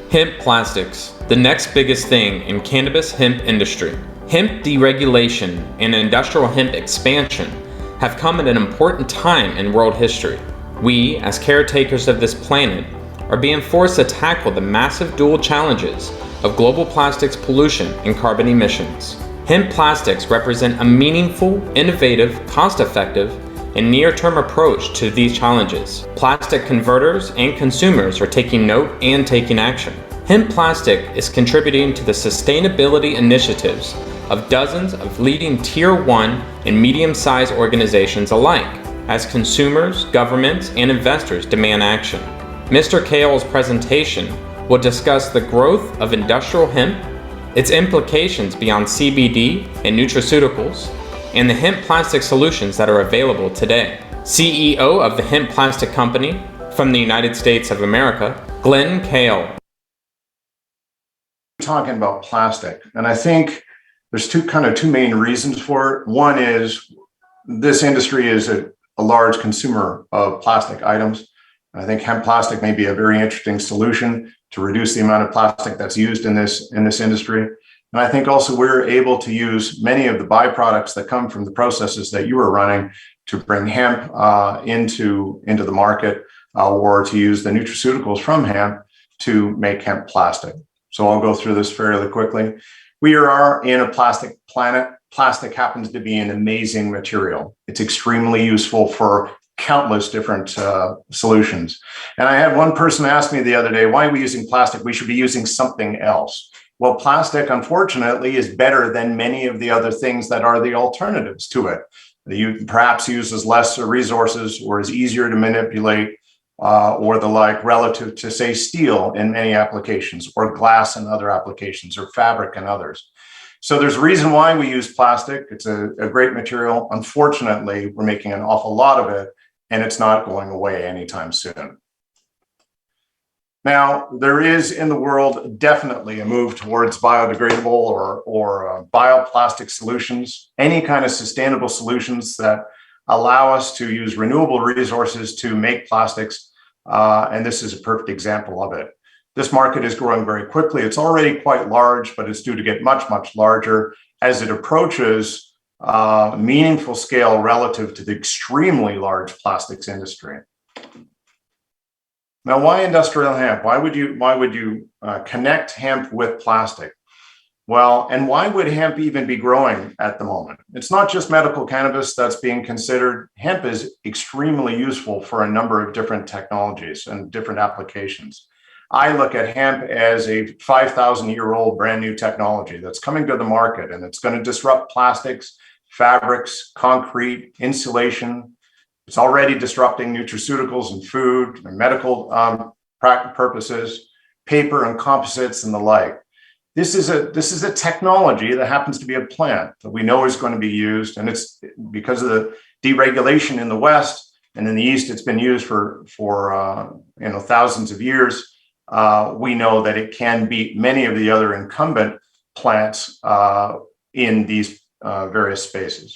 Hemp Plastics, the next biggest thing in cannabis hemp industry. Hemp deregulation and industrial hemp expansion have come at an important time in world history. We, as caretakers of this planet, are being forced to tackle the massive dual challenges of global plastics pollution and carbon emissions. Hemp plastics represent a meaningful, innovative, cost-effective, and near-term approach to these challenges. Plastic converters and consumers are taking note and taking action. Hemp plastic is contributing to the sustainability initiatives of dozens of leading Tier 1 and medium-sized organizations alike, as consumers, governments, and investors demand action. Mr. Kayll's presentation will discuss the growth of industrial hemp, its implications beyond CBD and nutraceuticals, and the hemp plastic solutions that are available today. CEO of the Hemp Plastic Company from the United States of America, Glen Kayll. Talking about plastic, and I think there's two main reasons for it. One is this industry is a large consumer of plastic items. I think hemp plastic may be a very interesting solution to reduce the amount of plastic that's used in this industry. And I think also we're able to use many of the byproducts that come from the processes that you are running to bring hemp into the market, or to use the nutraceuticals from hemp to make hemp plastic. So I'll go through this fairly quickly. We are in a plastic planet. Plastic happens to be an amazing material. It's extremely useful for countless different solutions. And I had one person ask me the other day, why are we using plastic? We should be using something else. Well, plastic, unfortunately, is better than many of the other things that are the alternatives to it. It perhaps uses less resources or is easier to manipulate or the like relative to, say, steel in many applications, or glass in other applications, or fabric in others. So there's a reason why we use plastic. It's a great material. Unfortunately, we're making an awful lot of it, and it's not going away anytime soon. Now, there is in the world definitely a move towards biodegradable or bioplastic solutions, any kind of sustainable solutions that allow us to use renewable resources to make plastics. And this is a perfect example of it. This market is growing very quickly. It's already quite large, but it's due to get much, much larger as it approaches meaningful scale relative to the extremely large plastics industry. Now, why industrial hemp? Why would you connect hemp with plastic? Well, and why would hemp even be growing at the moment? It's not just medical cannabis that's being considered. Hemp is extremely useful for a number of different technologies and different applications. I look at hemp as a 5,000-year-old brand new technology that's coming to the market, and it's going to disrupt plastics, fabrics, concrete, insulation. It's already disrupting nutraceuticals and food and medical purposes, paper and composites and the like. This is a technology that happens to be a plant that we know is going to be used, and it's because of the deregulation in the West, and in the East it's been used for thousands of years. We know that it can beat many of the other incumbent plants in these various spaces.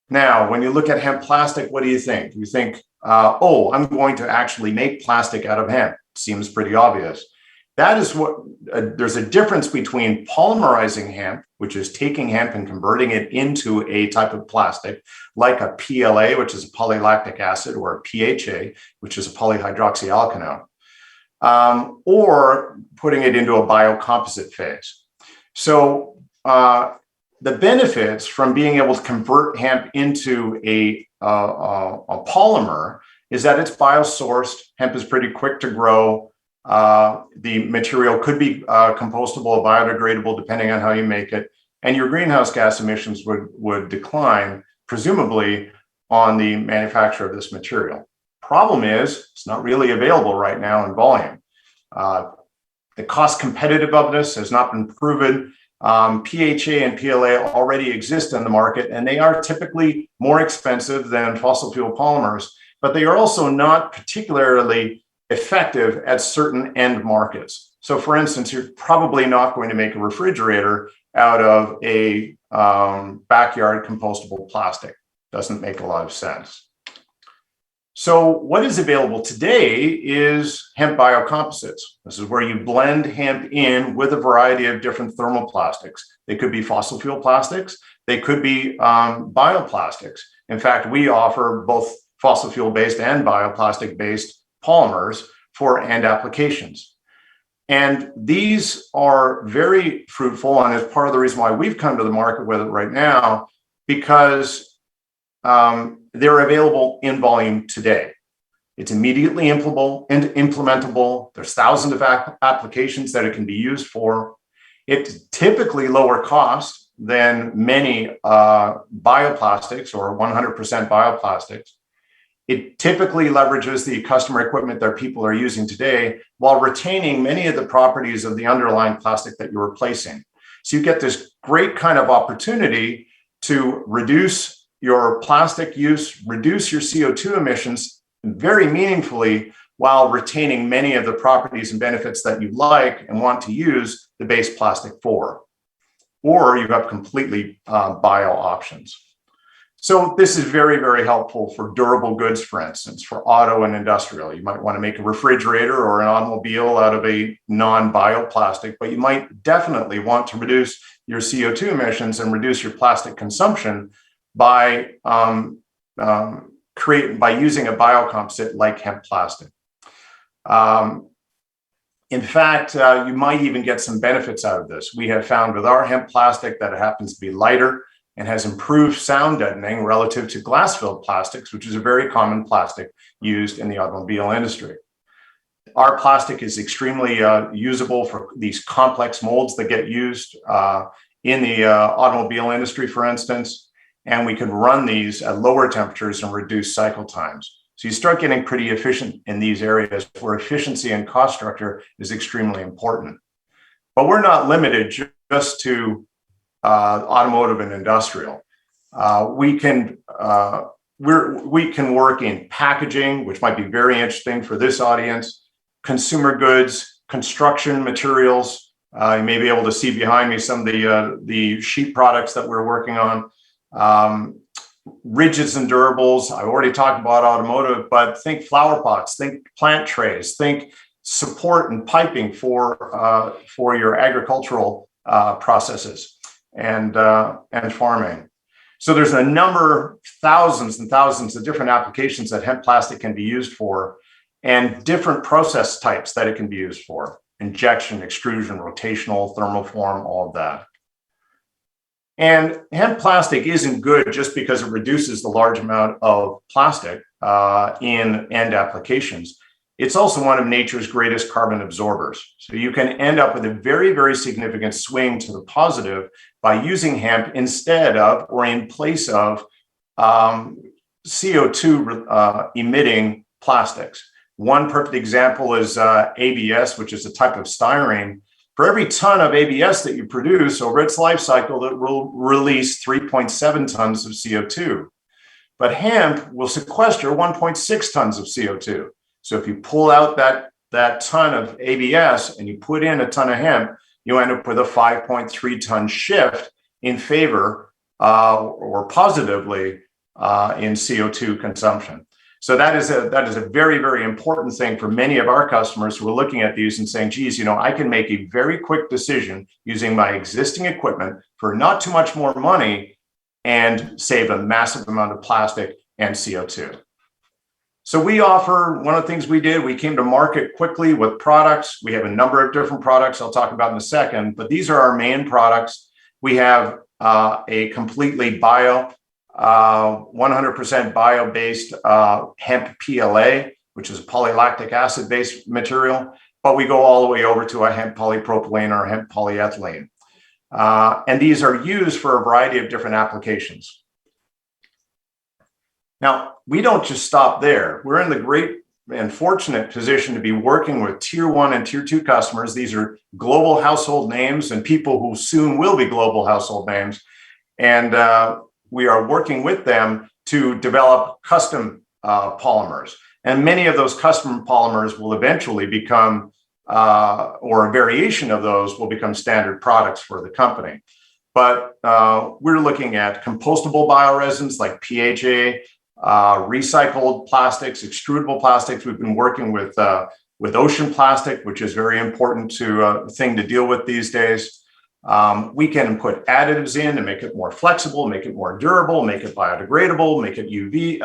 Now, when you look at hemp plastic, what do you think? You think, oh, I'm going to actually make plastic out of hemp. Seems pretty obvious. That is what, there's a difference between polymerizing hemp, which is taking hemp and converting it into a type of plastic, like a PLA, which is a polylactic acid, or a PHA, which is a polyhydroxyalkanone, or putting it into a biocomposite phase. So, the benefits from being able to convert hemp into a polymer is that it's biosourced. Hemp is pretty quick to grow. The material could be compostable or biodegradable depending on how you make it. And your greenhouse gas emissions would decline, presumably, on the manufacture of this material. Problem is, it's not really available right now in volume. The cost competitiveness has not been proven. PHA and PLA already exist in the market, and they are typically more expensive than fossil fuel polymers, but they are also not particularly effective at certain end markets. So for instance, you're probably not going to make a refrigerator out of a backyard compostable plastic. Doesn't make a lot of sense. So what is available today is hemp biocomposites. This is where you blend hemp in with a variety of different thermoplastics. They could be fossil fuel plastics. They could be bioplastics. In fact, we offer both fossil fuel based and bioplastic based polymers for end applications. And these are very fruitful, and is part of the reason why we've come to the market with it right now, because they're available in volume today. It's immediately implementable. There's thousands of applications that it can be used for. It's typically lower cost than many bioplastics or 100% bioplastics. It typically leverages the customer equipment that people are using today while retaining many of the properties of the underlying plastic that you're replacing. So you get this great kind of opportunity to reduce your plastic use, reduce your CO2 emissions very meaningfully while retaining many of the properties and benefits that you like and want to use the base plastic for. Or you have completely bio options. So this is very, very helpful for durable goods, for instance, for auto and industrial. You might want to make a refrigerator or an automobile out of a non-bioplastic, but you might definitely want to reduce your CO2 emissions and reduce your plastic consumption by using a biocomposite like hemp plastic. In fact, you might even get some benefits out of this. We have found with our hemp plastic that it happens to be lighter and has improved sound deadening relative to glass-filled plastics, which is a very common plastic used in the automobile industry. Our plastic is extremely usable for these complex molds that get used in the automobile industry, for instance, and we can run these at lower temperatures and reduce cycle times. So you start getting pretty efficient in these areas where efficiency and cost structure is extremely important. But we're not limited just to automotive and industrial. We can work in packaging, which might be very interesting for this audience, consumer goods, construction materials. You may be able to see behind me some of the sheet products that we're working on. Rigids and durables. I already talked about automotive, but think flower pots, think plant trays, think support and piping for your agricultural processes and farming. So there's a number, thousands and thousands of different applications that hemp plastic can be used for, and different process types that it can be used for: injection, extrusion, rotational, thermoform, all of that. And hemp plastic isn't good just because it reduces the large amount of plastic in end applications. It's also one of nature's greatest carbon absorbers. So you can end up with a very, very significant swing to the positive by using hemp instead of or in place of CO2 emitting plastics. One perfect example is ABS, which is a type of styrene. For every ton of ABS that you produce over its life cycle, it will release 3.7 tons of CO2. But hemp will sequester 1.6 tons of CO2. So if you pull out that ton of ABS and you put in a ton of hemp, you end up with a 5.3 ton shift in favor or positively in CO2 consumption. So that is a very, very important thing for many of our customers who are looking at these and saying, geez, I can make a very quick decision using my existing equipment for not too much more money and save a massive amount of plastic and CO2. So we offer, one of the things we did, we came to market quickly with products. We have a number of different products I'll talk about in a second, but these are our main products. We have a completely 100% bio-based hemp PLA, which is a polylactic acid-based material, but we go all the way over to a hemp polypropylene or hemp polyethylene. And these are used for a variety of different applications. Now, we don't just stop there. We're in the great and fortunate position to be working with tier 1 and tier 2 customers. These are global household names and people who soon will be global household names. And we are working with them to develop custom polymers. And many of those custom polymers will eventually become, or a variation of those will become standard products for the company. But we're looking at compostable bioresins like PHA, recycled plastics, extrudable plastics. We've been working with ocean plastic, which is very important thing to deal with these days. We can put additives in to make it more flexible, make it more durable, make it biodegradable, make it UV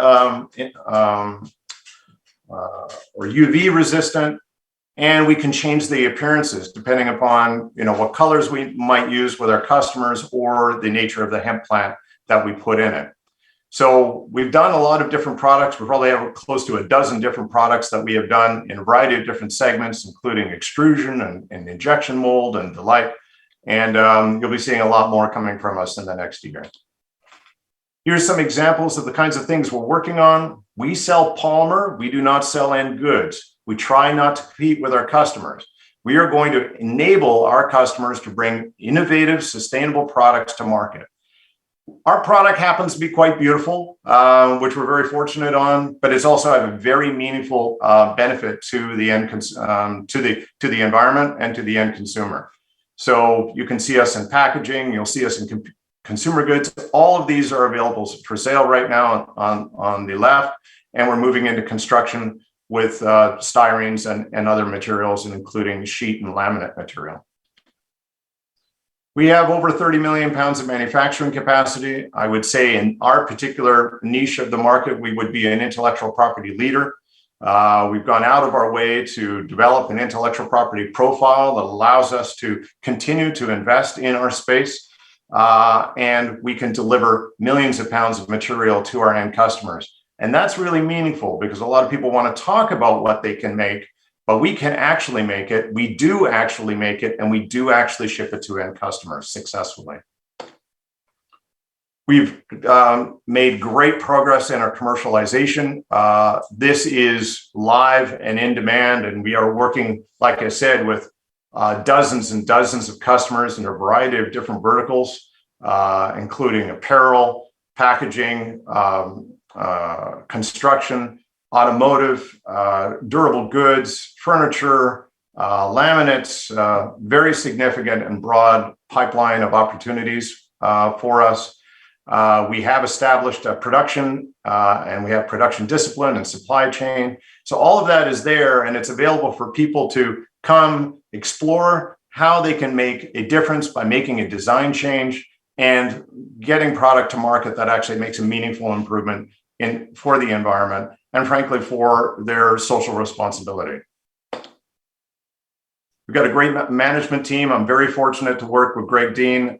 or UV resistant. And we can change the appearances depending upon what colors we might use with our customers or the nature of the hemp plant that we put in it. So we've done a lot of different products. We probably have close to a dozen different products that we have done in a variety of different segments, including extrusion and injection mold and the like. And you'll be seeing a lot more coming from us in the next year. Here's some examples of the kinds of things we're working on. We sell polymer. We do not sell end goods. We try not to compete with our customers. We are going to enable our customers to bring innovative, sustainable products to market. Our product happens to be quite beautiful, which we're very fortunate on, but it's also have a very meaningful benefit to the to the environment and to the end consumer. So you can see us in packaging, you'll see us in consumer goods. All of these are available for sale right now on the left, and we're moving into construction with styrenes and other materials, including sheet and laminate material. We have over 30 million pounds of manufacturing capacity. I would say in our particular niche of the market, we would be an intellectual property leader. We've gone out of our way to develop an intellectual property profile that allows us to continue to invest in our space, and we can deliver millions of pounds of material to our end customers. And that's really meaningful because a lot of people want to talk about what they can make, but we can actually make it. We do actually make it, and we do actually ship it to end customers successfully. We've made great progress in our commercialization. This is live and in demand, and we are working, like I said, with dozens and dozens of customers in a variety of different verticals, including apparel, packaging, construction, automotive, durable goods, furniture, laminates, very significant and broad pipeline of opportunities for us. We have established a production and we have production discipline and supply chain. So all of that is there, and it's available for people to come explore how they can make a difference by making a design change and getting product to market that actually makes a meaningful improvement for the environment and frankly for their social responsibility. We've got a great management team. I'm very fortunate to work with Greg Dean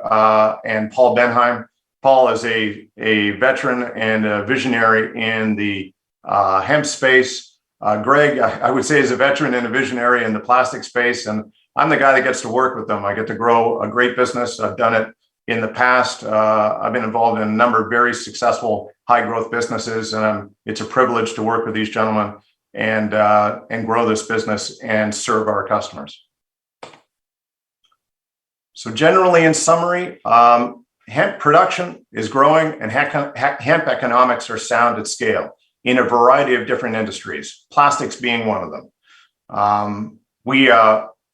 and Paul Benheim. Paul is a veteran and a visionary in the hemp space. Greg, I would say, is a veteran and a visionary in the plastic space, and I'm the guy that gets to work with them. I get to grow a great business. I've done it in the past. I've been involved in a number of very successful high growth businesses, and it's a privilege to work with these gentlemen and grow this business and serve our customers. So generally, in summary, hemp production is growing and hemp economics are sound at scale in a variety of different industries, plastics being one of them.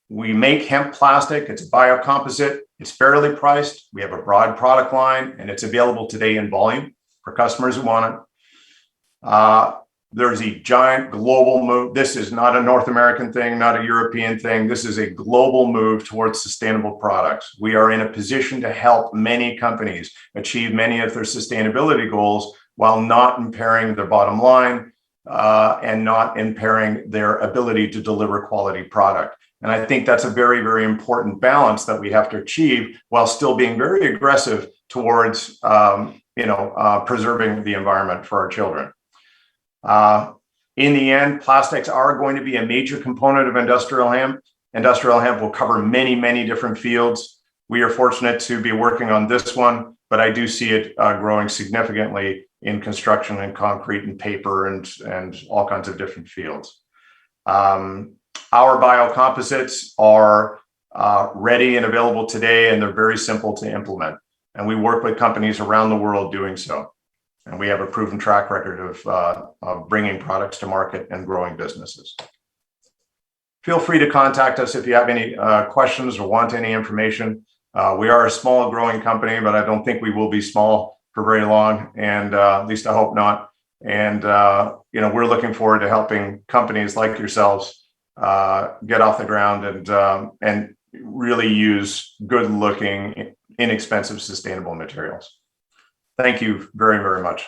We make hemp plastic. It's a biocomposite. It's fairly priced. We have a broad product line, and it's available today in volume for customers who want it. There's a giant global move. This is not a North American thing, not a European thing. This is a global move towards sustainable products. We are in a position to help many companies achieve many of their sustainability goals while not impairing their bottom line and not impairing their ability to deliver quality product. And I think that's a very, very important balance that we have to achieve while still being very aggressive towards preserving the environment for our children. In the end, plastics are going to be a major component of industrial hemp. Industrial hemp will cover many, many different fields. We are fortunate to be working on this one, but I do see it growing significantly in construction and concrete and paper and all kinds of different fields. Our biocomposites are ready and available today, and they're very simple to implement. And we work with companies around the world doing so. And we have a proven track record of bringing products to market and growing businesses. Feel free to contact us if you have any questions or want any information. We are a small growing company, but I don't think we will be small for very long. And at least I hope not. And we're looking forward to helping companies like yourselves get off the ground and really use good-looking, inexpensive, sustainable materials. Thank you very, very much.